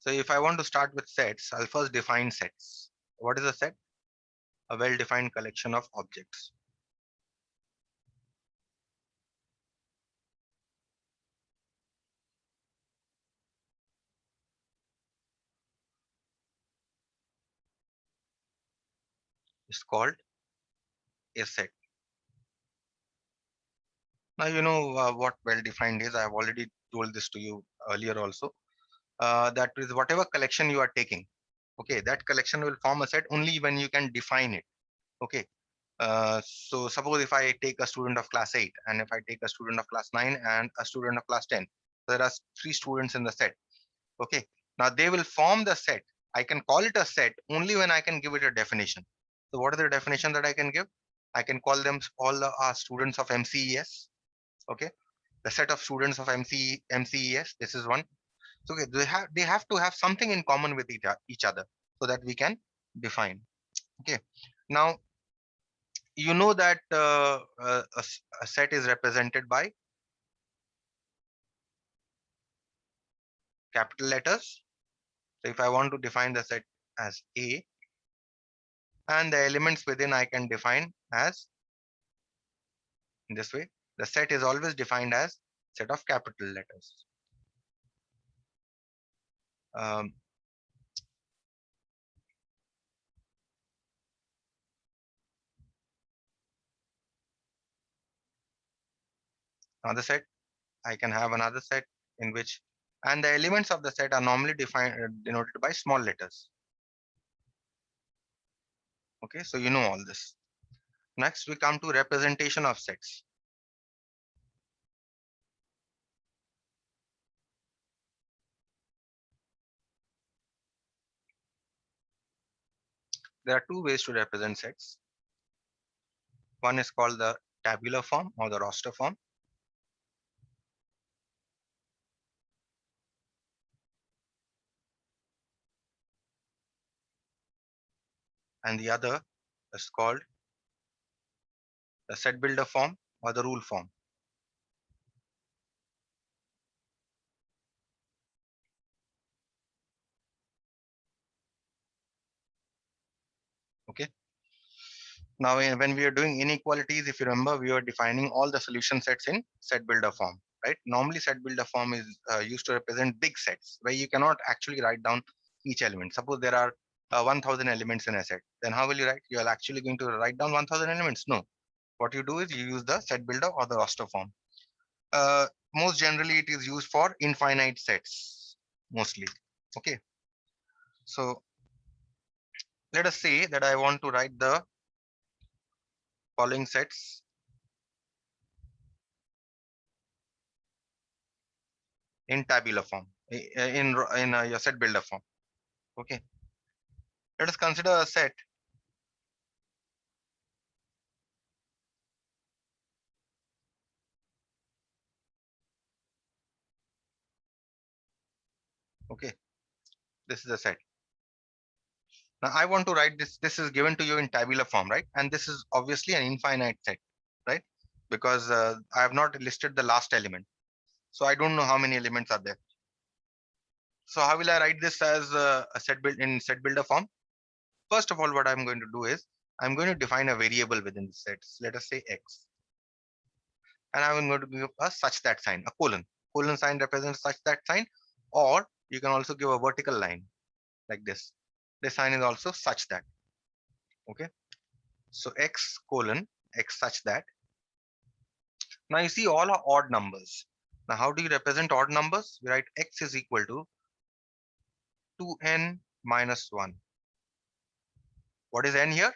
So if I want to start with sets, I'll first define sets. What is a set? A well-defined collection of objects. It's called a set. Now you know what well-defined is. I have already told this to you earlier also. That is whatever collection you are taking. Okay, that collection will form a set only when you can define it. Okay. So suppose if I take a student of class 8 and if I take a student of class 9 and a student of class 10, there are three students in the set. Okay. Now they will form the set. I can call it a set only when I can give it a definition. So what is the definition that I can give? I can call them all students of MCES. Okay. The set of students of MCES. This is one. So okay, they have to have something in common with each other so that we can define. Okay. Now you know that a set is represented by capital letters. So if I want to define the set as A, and the elements within I can define as in this way. The set is always defined as set of capital letters. Um, Another set, I can have another set in which, and the elements of the set are normally defined denoted by small letters. Okay, so you know all this. Next, we come to representation of sets. There are two ways to represent sets. One is called the tabular form or the roster form. And the other is called the set builder form or the rule form. Okay. Now, when we are doing inequalities, if you remember, we were defining all the solution sets in set builder form, right? Normally, set builder form is used to represent big sets where you cannot actually write down each element. Suppose there are 1000 elements in a set, then how will you write? You are actually going to write down 1000 elements? No. What you do is you use the set builder or the roster form. Most generally, it is used for infinite sets, mostly. Okay. So let us say that I want to write the following sets in tabular form, in your set builder form. Okay, let us consider a set. Okay, this is a set. Now I want to write this. This is given to you in tabular form, right? And this is obviously an infinite set, right? Because I have not listed the last element, so I don't know how many elements are there. So how will I write this as a set build in set builder form? First of all, what I'm going to do is I'm going to define a variable within the set. Let us say x, and I'm going to give a such that sign, a colon. Colon sign represents such that sign, or you can also give a vertical line like this. This sign is also such that. Okay. So x colon x such that. Now you see all are odd numbers. Now how do you represent odd numbers? We write x is equal to 2n minus 1. What is n here?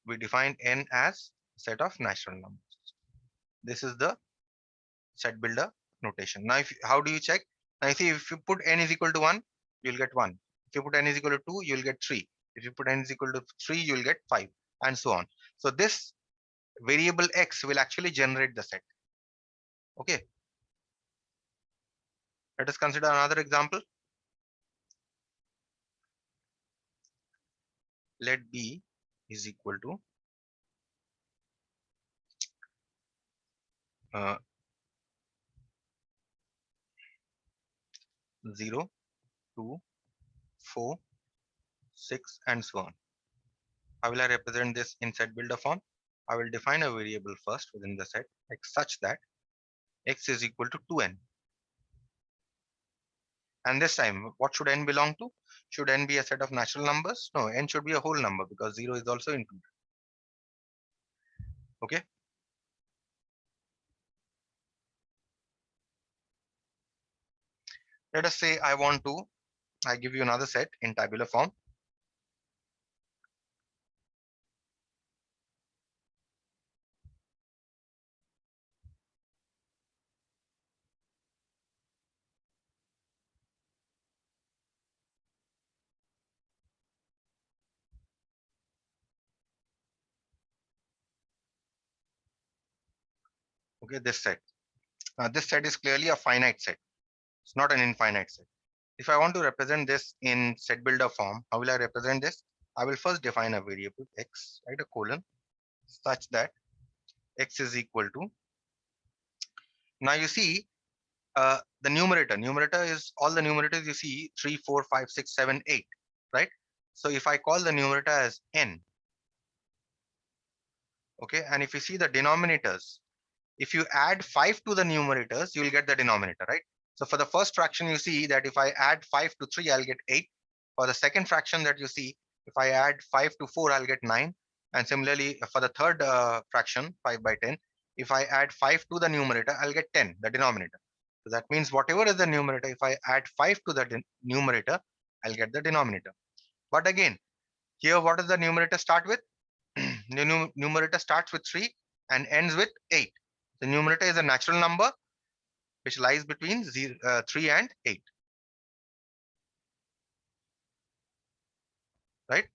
We define n as set of natural numbers. This is the set builder notation. Now, how do you check? Now, you see, if you put n is equal to 1, you'll get 1. If you put n is equal to 2, you'll get 3. If you put n is equal to 3, you'll get 5, and so on. So this variable x will actually generate the set. Okay. Let us consider another example. Let b is equal to uh, 0, 2, 4, 6, and so on. How will I represent this in set builder form? I will define a variable first within the set x such that x is equal to 2n. And this time, what should n belong to? Should n be a set of natural numbers? No, n should be a whole number because 0 is also included. Okay. Let us say I give you another set in tabular form. Okay, this set. This set is clearly a finite set. It's not an infinite set. If I want to represent this in set builder form, how will I represent this? I will first define a variable x, right, a colon, such that x is equal to. Now you see the numerator is all the numerators you see 3, 4, 5, 6, 7, 8, right? So if I call the numerator as n, okay, and if you see the denominators, if you add 5 to the numerators, you will get the denominator, right? So for the first fraction, you see that if I add 5 to 3, I'll get 8. For the second fraction that you see, if I add 5 to 4, I'll get 9. And similarly, for the third fraction, 5 by 10, if I add 5 to the numerator, I'll get 10, the denominator. So that means whatever is the numerator, if I add 5 to the numerator, I'll get the denominator. But again, here, what does the numerator start with? The numerator starts with 3 and ends with 8. The numerator is a natural number which lies between 3 and 8. Right?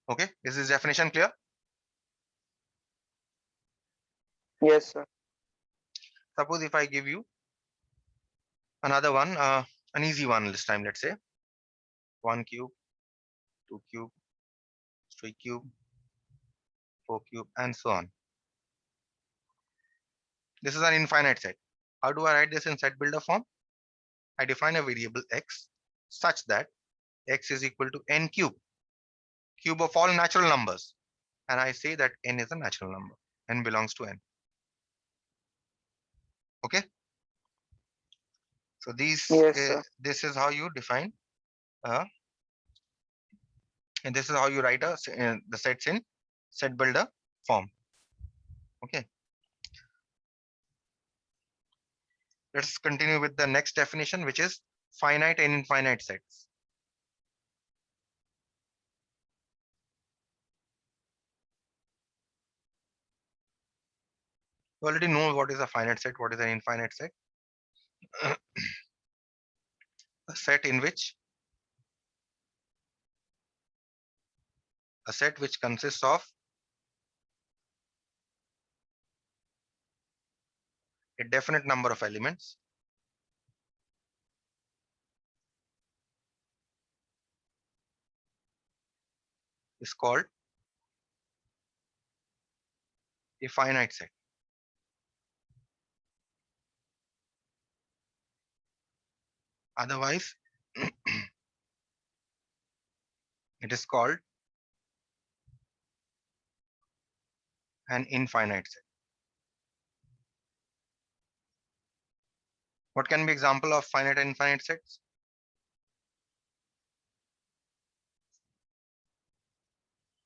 Okay, is this definition clear? Yes, sir. Suppose if I give you another one, an easy one this time, let's say 1 cube, 2 cube, 3 cube, 4 cube, and so on. This is an infinite set. How do I write this in set builder form? I define a variable x such that x is equal to n cube, cube of all natural numbers. And I say that n is a natural number. N belongs to n. Okay. So Yes, sir. this is how you define, and this is how you write the sets in set builder form. Okay. Let's continue with the next definition, which is finite and infinite sets. You already know what is a finite set, what is an infinite set. A set which consists of a definite number of elements is called a finite set. Otherwise, it is called an infinite set. What can be example of finite and infinite sets?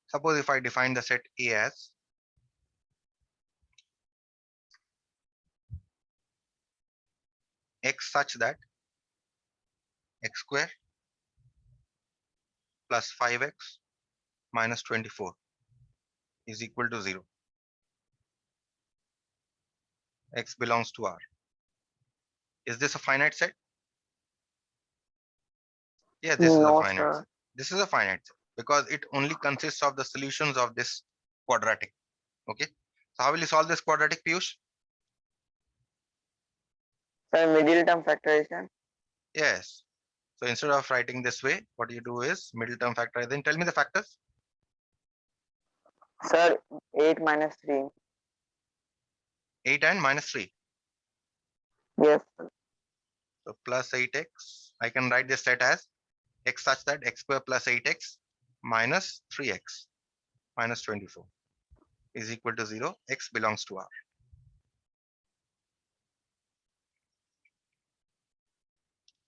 Suppose if I define the set A as x such that x square plus 5x minus 24 is equal to 0. X belongs to R. Is this a finite set? Yeah, this is a No, finite set. sir. This is a finite set because it only consists of the solutions of this quadratic. Okay. So how will you solve this quadratic, Piyush? Sir, middle term factorization. Yes. So instead of writing this way, what you do is middle term factorization. Tell me the factors. Sir, 8 minus 3. 8 and minus 3. Yes, sir. So plus 8x, I can write this set as x such that x square plus 8x minus 3x minus 24 is equal to 0. X belongs to R.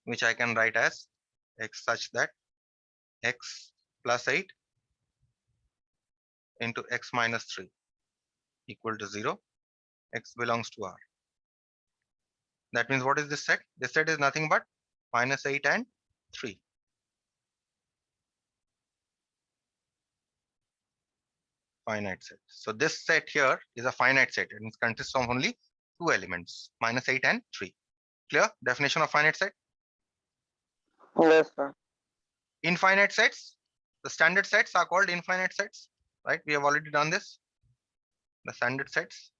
Which I can write as x such that x plus 8 into x minus 3 equal to 0. X belongs to R. That means what is this set? This set is nothing but minus 8 and 3. Finite set. So this set here is a finite set and it consists of only two elements, minus 8 and 3. Clear? Definition of finite set? Yes, sir. Infinite sets, the standard sets are called infinite sets, right? We have already done this. The standard sets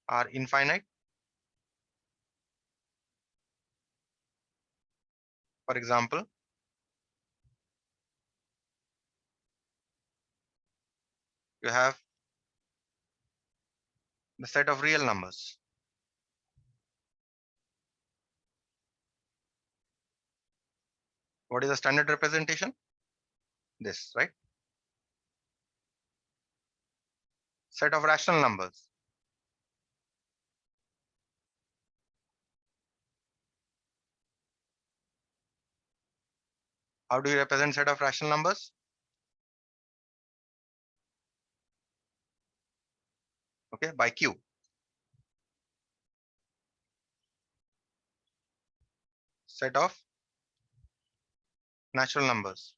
are infinite. For example, you have the set of real numbers. What is the standard representation? This, right? Set of rational numbers. How do you represent set of rational numbers? Okay, by Q. Set of natural numbers.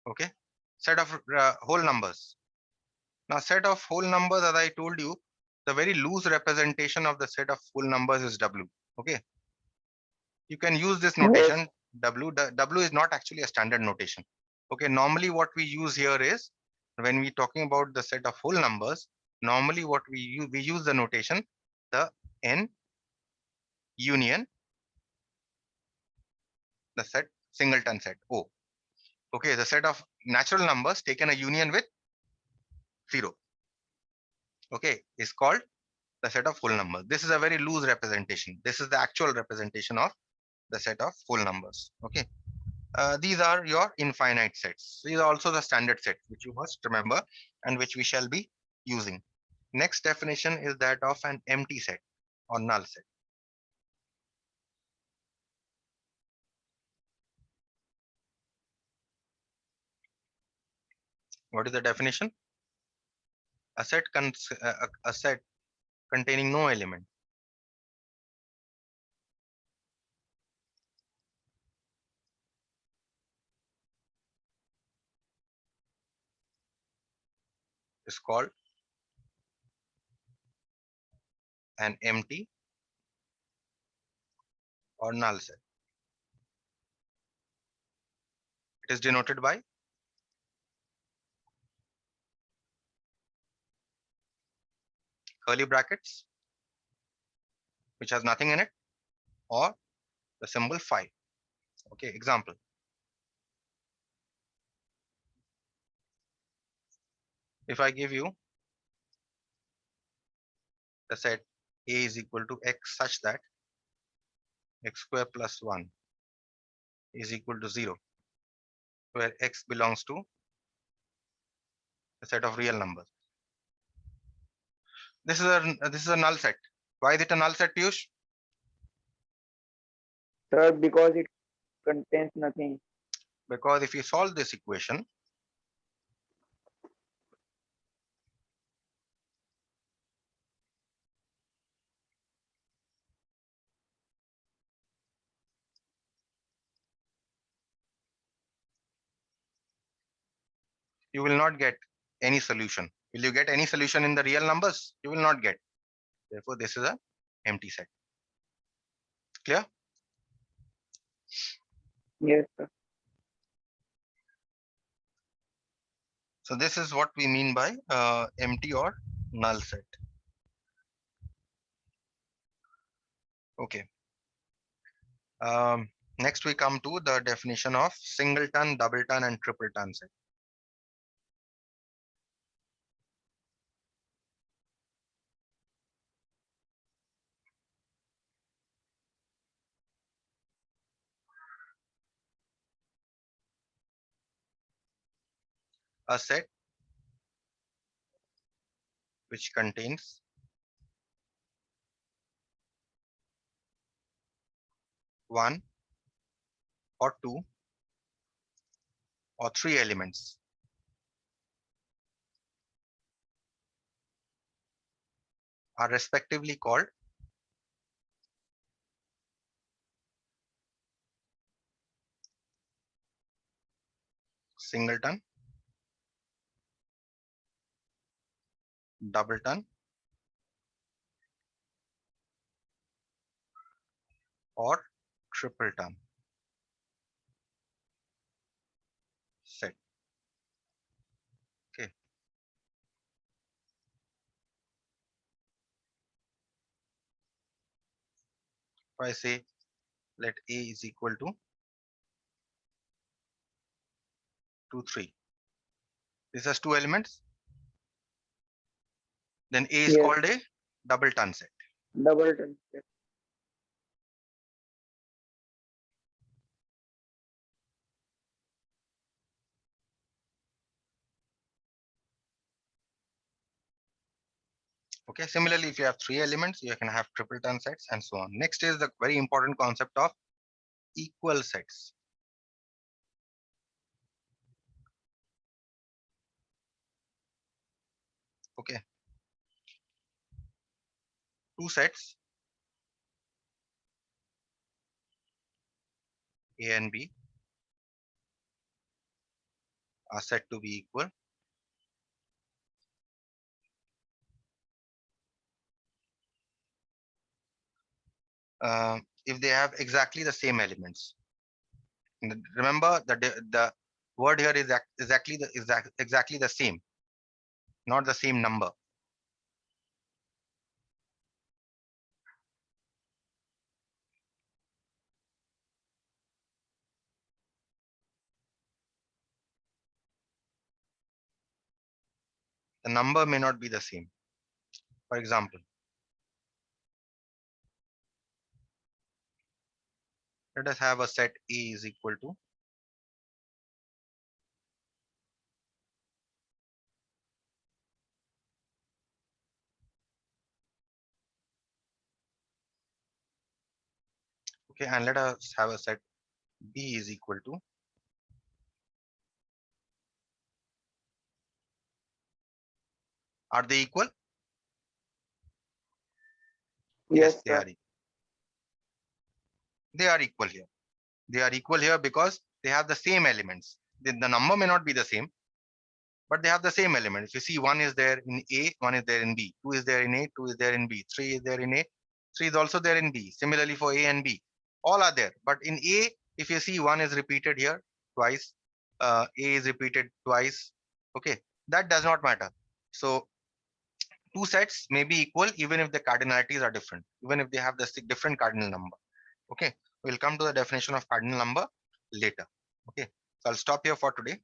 Okay, set of whole numbers. Now set of whole numbers, as I told you, the very loose representation of the set of whole numbers is W. Okay, you can use this notation W. The W is not actually a standard notation. Okay, normally what we use here is when we talking about the set of whole numbers, normally what we use the notation the N union the set singleton set O. Okay, the set of natural numbers taken a union with 0. Okay, is called the set of whole numbers. This is a very loose representation. This is the actual representation of the set of whole numbers. Okay, these are your infinite sets. These are also the standard set which you must remember and which we shall be using. Next definition is that of an empty set or null set. What is the definition? A set containing no element is called an empty or null set. It is denoted by curly brackets, which has nothing in it, or the symbol phi. Okay, example. If I give you the set A is equal to x such that x square plus 1 is equal to 0, where x belongs to a set of real numbers. This is a null set. Why is it a null set, Piyush? Sir, because it contains nothing. Because if you solve this equation, you will not get any solution. Will you get any solution in the real numbers? You will not get. Therefore, this is a empty set. Clear? Yes, sir. So this is what we mean by empty or null set. Okay. Next, we come to the definition of singleton, doubleton, and tripleton set. A set which contains one or two or three elements are respectively called singleton, doubleton, or tripleton set. Okay. If I say let A is equal to 2, 3. This has two elements. Then A is Yes. called a doubleton set. Doubleton set. Okay. Similarly, if you have three elements, you can have tripleton sets and so on. Next is the very important concept of equal sets. Okay. Two sets, A and B, are said to be equal if they have exactly the same elements. Remember the word here is exactly the same, not the same number. The number may not be the same. For example, let us have a set A is equal to okay, and let us have a set B is equal to are they equal? Yes, Yes, they sir. are. They are equal here. They are equal here because they have the same elements. The number may not be the same, but they have the same elements. You see, one is there in A, one is there in B, two is there in A, two is there in B, three is there in A, three is also there in B. Similarly for A and B, all are there. But in A, if you see one is repeated here twice, A is repeated twice. Okay, that does not matter. So two sets may be equal even if the cardinalities are different, even if they have the different cardinal number. Okay, we'll come to the definition of cardinal number later. Okay, so I'll stop here for today.